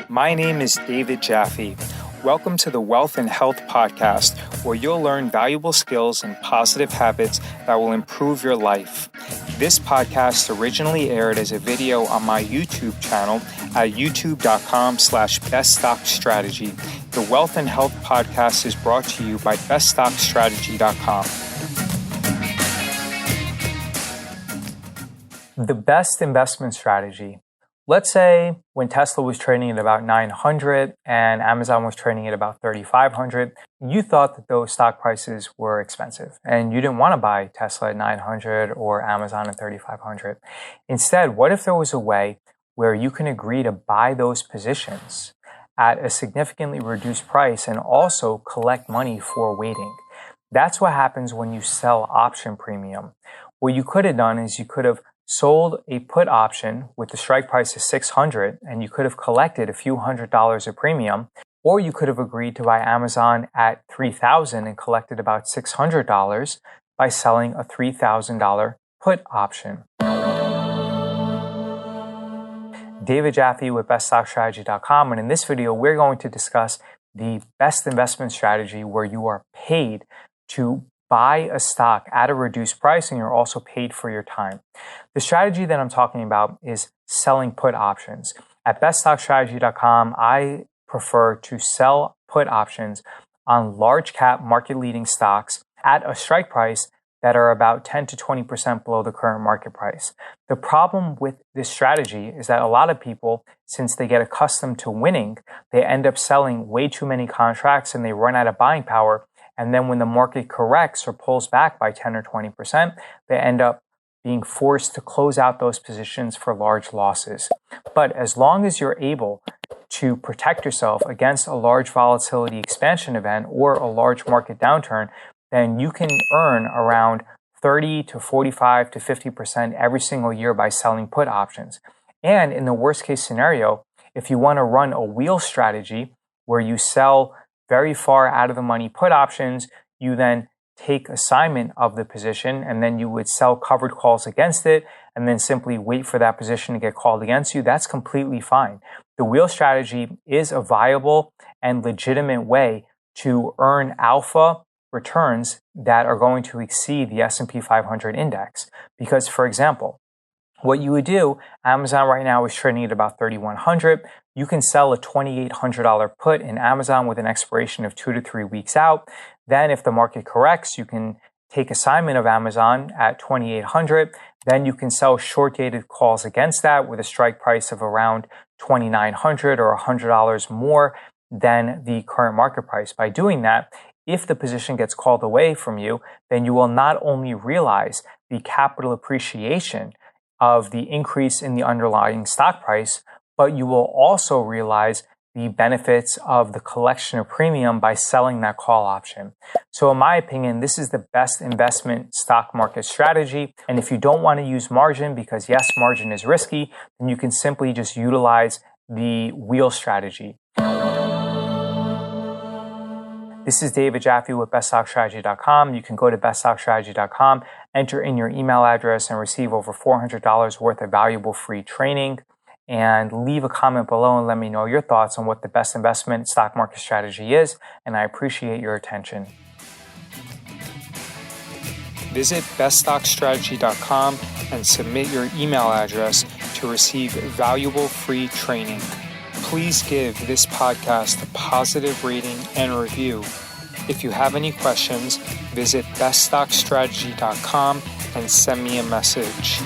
My name is David Jaffe. Welcome to the Wealth and Health Podcast, where you'll learn valuable skills and positive habits that will improve your life. This podcast originally aired as a video on my YouTube channel at youtube.com/BestStockStrategy. The Wealth and Health Podcast is brought to you by BestStockStrategy.com. The best investment strategy. Let's say when Tesla was trading at about 900 and Amazon was trading at about 3,500, you thought that those stock prices were expensive and you didn't want to buy Tesla at 900 or Amazon at 3,500. Instead, what if there was a way where you can agree to buy those positions at a significantly reduced price and also collect money for waiting? That's what happens when you sell option premium. What you could have done is you could have sold a put option with the strike price of 600 and you could have collected a few $100s of premium, or you could have agreed to buy Amazon at 3,000 and collected about $600 by selling a $3,000 put option. David Jaffe with BestStockStrategy.com, and in this video we're going to discuss the best investment strategy where you are paid to buy a stock at a reduced price and you're also paid for your time. The strategy that I'm talking about is selling put options. At BestStockStrategy.com, I prefer to sell put options on large cap market leading stocks at a strike price that are about 10 to 20% below the current market price. The problem with this strategy is that a lot of people, since they get accustomed to winning, they end up selling way too many contracts and they run out of buying power. And then when the market corrects or pulls back by 10 or 20%, they end up being forced to close out those positions for large losses. But as long as you're able to protect yourself against a large volatility expansion event or a large market downturn, then you can earn around 30 to 45 to 50% every single year by selling put options. And in the worst case scenario, if you want to run a wheel strategy where you sell very far out of the money put options, you then take assignment of the position and then you would sell covered calls against it and then simply wait for that position to get called against you. That's completely fine. The wheel strategy is a viable and legitimate way to earn alpha returns that are going to exceed the S&P 500 index. Because, for example, what you would do, Amazon right now is trading at about 3,100. You can sell a $2,800 put in Amazon with an expiration of 2 to 3 weeks out. Then if the market corrects, you can take assignment of Amazon at 2,800. Then you can sell short-dated calls against that with a strike price of around 2,900 or $100 more than the current market price. By doing that, if the position gets called away from you, then you will not only realize the capital appreciation of the increase in the underlying stock price, but you will also realize the benefits of the collection of premium by selling that call option. So in my opinion, this is the best investment stock market strategy. And if you don't want to use margin, because yes, margin is risky, then you can simply just utilize the wheel strategy. This is David Jaffe with BestStockStrategy.com. You can go to BestStockStrategy.com, enter in your email address, and receive over $400 worth of valuable free training. And leave a comment below and let me know your thoughts on what the best investment stock market strategy is. And I appreciate your attention. Visit BestStockStrategy.com and submit your email address to receive valuable free training. Please give this podcast a positive rating and review. If you have any questions, visit BestStockStrategy.com and send me a message.